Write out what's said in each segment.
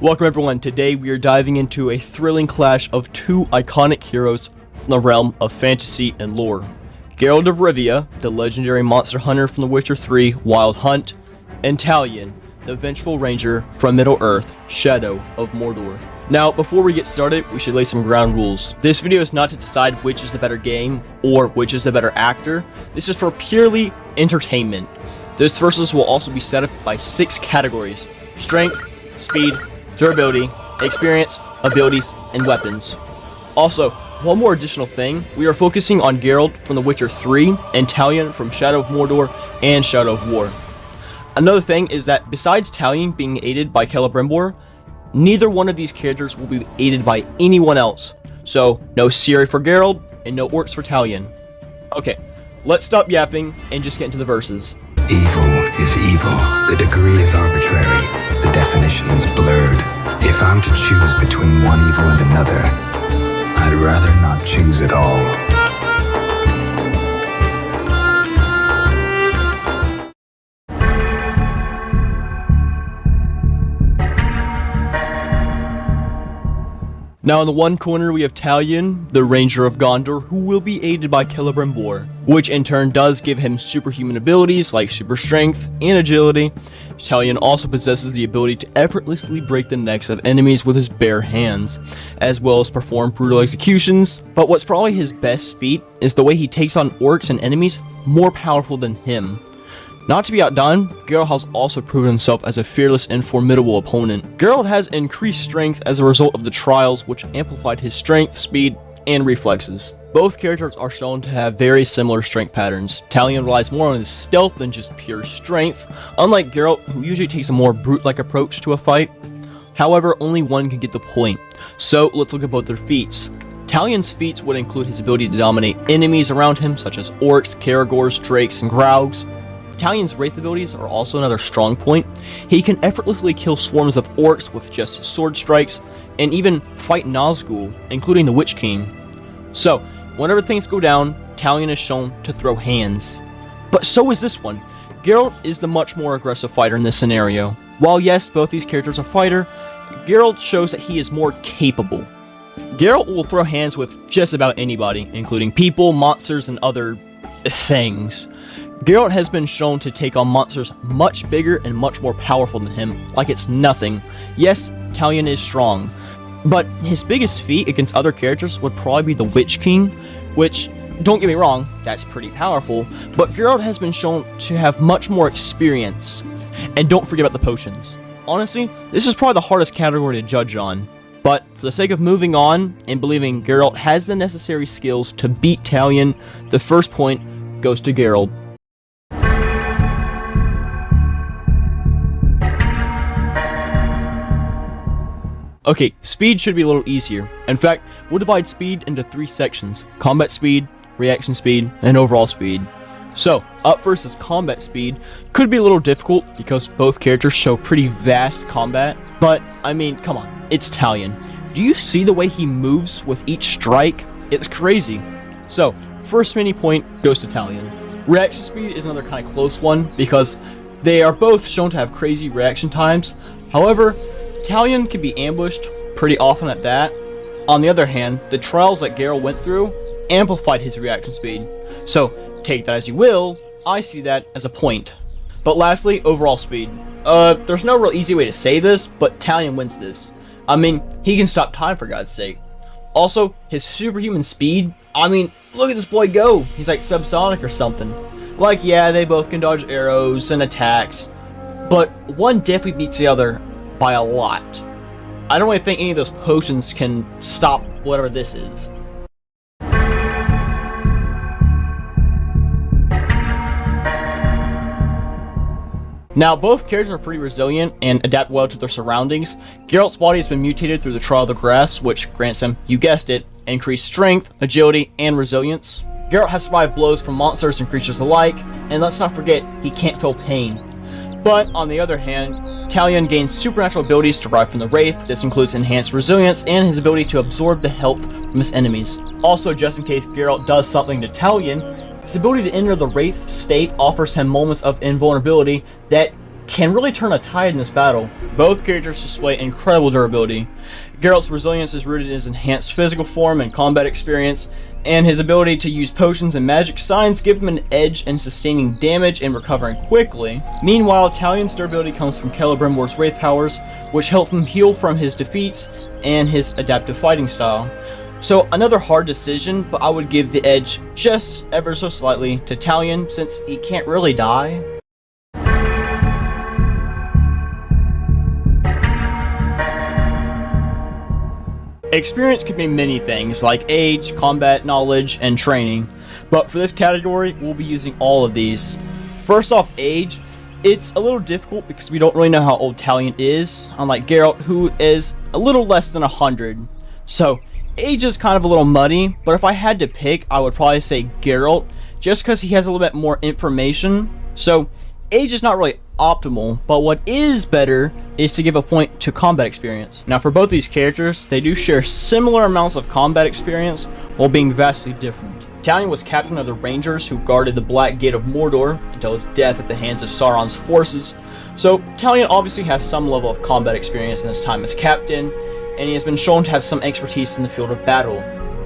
Welcome everyone, today we are diving into a thrilling clash of two iconic heroes from the realm of fantasy and lore. Geralt of Rivia, the legendary monster hunter from The Witcher 3 Wild Hunt, and Talion, the vengeful ranger from Middle-earth, Shadow of Mordor. Now, before we get started, we should lay some ground rules. This video is not to decide which is the better game, or which is the better actor. This is for purely entertainment. This versus will also be set up by 6 categories: strength, speed, durability, experience, abilities, and weapons. Also, one more additional thing, we are focusing on Geralt from The Witcher 3 and Talion from Shadow of Mordor and Shadow of War. Another thing is that besides Talion being aided by Celebrimbor, neither one of these characters will be aided by anyone else. So, no Ciri for Geralt and no orcs for Talion. Okay, let's stop yapping and just get into the verses. Evil is evil. The degree is arbitrary. The definition is blurred. If I'm to choose between one evil and another, I'd rather not choose at all. Now in the one corner we have Talion, the Ranger of Gondor, who will be aided by Celebrimbor, which in turn does give him superhuman abilities like super strength and agility. Talion also possesses the ability to effortlessly break the necks of enemies with his bare hands, as well as perform brutal executions, but what's probably his best feat is the way he takes on orcs and enemies more powerful than him. Not to be outdone, Geralt has also proven himself as a fearless and formidable opponent. Geralt has increased strength as a result of the trials, which amplified his strength, speed, and reflexes. Both characters are shown to have very similar strength patterns. Talion relies more on his stealth than just pure strength, unlike Geralt, who usually takes a more brute-like approach to a fight. However, only one can get the point, so let's look at both their feats. Talion's feats would include his ability to dominate enemies around him, such as orcs, caragors, drakes, and graugs. Talion's wraith abilities are also another strong point. He can effortlessly kill swarms of orcs with just his sword strikes, and even fight Nazgul, including the Witch King. So, whenever things go down, Talion is shown to throw hands. But so is this one. Geralt is the much more aggressive fighter in this scenario. While yes, both these characters are fighter, Geralt shows that he is more capable. Geralt will throw hands with just about anybody, including people, monsters, and other things. Geralt has been shown to take on monsters much bigger and much more powerful than him, like it's nothing. Yes, Talion is strong, but his biggest feat against other characters would probably be the Witch King, which, don't get me wrong, that's pretty powerful, but Geralt has been shown to have much more experience. And don't forget about the potions. Honestly, this is probably the hardest category to judge on, but for the sake of moving on and believing Geralt has the necessary skills to beat Talion, the first point goes to Geralt. Okay, speed should be a little easier. In fact, we'll divide speed into 3 sections: combat speed, reaction speed, and overall speed. So, up first is combat speed. Could be a little difficult because both characters show pretty vast combat, but I mean, come on, it's Talion. Do you see the way he moves with each strike? It's crazy. So, first mini point goes to Talion. Reaction speed is another kind of close one because they are both shown to have crazy reaction times. However, Talion can be ambushed pretty often at that. On the other hand, the trials that Geralt went through amplified his reaction speed. So, take that as you will, I see that as a point. But lastly, overall speed. There's no real easy way to say this, but Talion wins this. I mean, he can stop time for God's sake. Also, his superhuman speed, I mean, look at this boy go! He's like subsonic or something. Like, yeah, they both can dodge arrows and attacks, but one definitely beats the other by a lot. I don't really think any of those potions can stop whatever this is. Now, both characters are pretty resilient and adapt well to their surroundings. Geralt's body has been mutated through the Trial of the Grass, which grants him, you guessed it, increased strength, agility, and resilience. Geralt has survived blows from monsters and creatures alike, and let's not forget, he can't feel pain. But, on the other hand, Talion gains supernatural abilities derived from the Wraith. This includes enhanced resilience and his ability to absorb the health from his enemies. Also, just in case Geralt does something to Talion, his ability to enter the Wraith state offers him moments of invulnerability that can really turn a tide in this battle. Both characters display incredible durability. Geralt's resilience is rooted in his enhanced physical form and combat experience, and his ability to use potions and magic signs give him an edge in sustaining damage and recovering quickly. Meanwhile, Talion's durability comes from Celebrimbor's Wraith powers, which help him heal from his defeats and his adaptive fighting style. So another hard decision, but I would give the edge just ever so slightly to Talion since he can't really die. Experience could mean many things, like age, combat knowledge, and training, but for this category, we'll be using all of these. First off, age. It's a little difficult because we don't really know how old Talion is, unlike Geralt, who is a little less than 100. So, age is kind of a little muddy, but if I had to pick, I would probably say Geralt, just because he has a little bit more information. So, age is not really optimal, but what is better is to give a point to combat experience. Now for both these characters, they do share similar amounts of combat experience while being vastly different. Talion was captain of the Rangers who guarded the Black Gate of Mordor until his death at the hands of Sauron's forces, so Talion obviously has some level of combat experience in his time as captain, and he has been shown to have some expertise in the field of battle.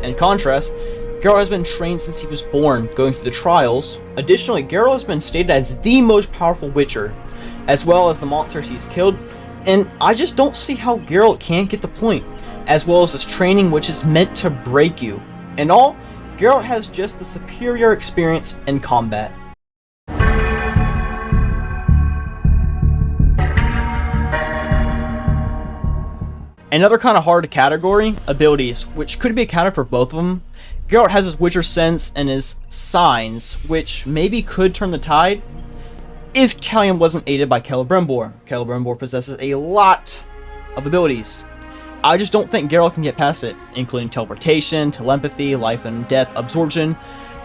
In contrast, Geralt has been trained since he was born, going through the trials. Additionally, Geralt has been stated as the most powerful Witcher, as well as the monsters he's killed, and I just don't see how Geralt can't get the point, as well as his training, which is meant to break you. In all, Geralt has just the superior experience in combat. Another kind of hard category, abilities, which could be accounted for both of them. Geralt has his Witcher sense and his signs, which maybe could turn the tide if Talion wasn't aided by Celebrimbor. Celebrimbor possesses a lot of abilities. I just don't think Geralt can get past it, including teleportation, telepathy, life and death absorption,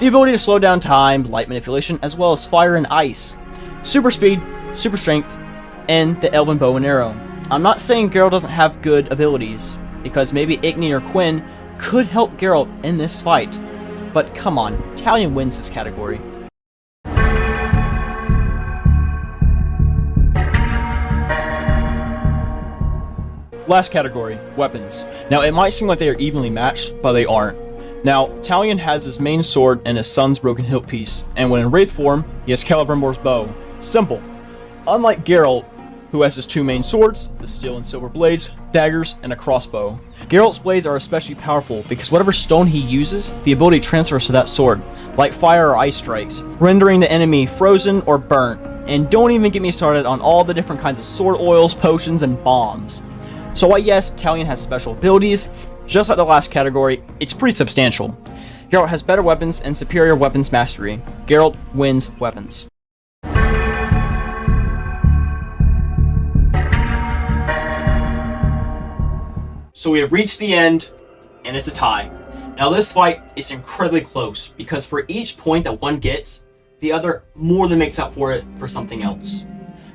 the ability to slow down time, light manipulation, as well as fire and ice, super speed, super strength, and the elven bow and arrow. I'm not saying Geralt doesn't have good abilities, because maybe Igni or Quinn could help Geralt in this fight, but come on, Talion wins this category. Last category, weapons. Now it might seem like they are evenly matched, but they aren't. Now, Talion has his main sword and his son's broken hilt piece, and when in Wraith form, he has Celebrimbor's bow. Simple. Unlike Geralt, who has his two main swords, the steel and silver blades, daggers, and a crossbow. Geralt's blades are especially powerful because whatever stone he uses, the ability transfers to that sword, like fire or ice strikes, rendering the enemy frozen or burnt. And don't even get me started on all the different kinds of sword oils, potions, and bombs. So while yes, Talion has special abilities, just like the last category, it's pretty substantial. Geralt has better weapons and superior weapons mastery. Geralt wins weapons. So we have reached the end, and it's a tie. Now this fight is incredibly close, because for each point that one gets, the other more than makes up for it for something else.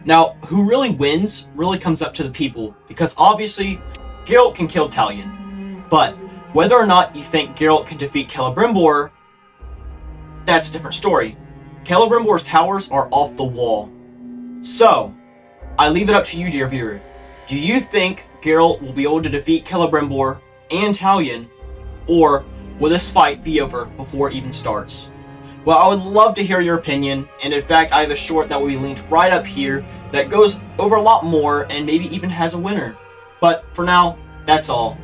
Now, who really wins really comes up to the people, because obviously, Geralt can kill Talion. But whether or not you think Geralt can defeat Celebrimbor, that's a different story. Celebrimbor's powers are off the wall. So, I leave it up to you, dear viewer. Do you think Geralt will be able to defeat Celebrimbor and Talion, or will this fight be over before it even starts? Well, I would love to hear your opinion, and in fact, I have a short that will be linked right up here that goes over a lot more and maybe even has a winner. But for now, that's all.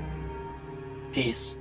Peace.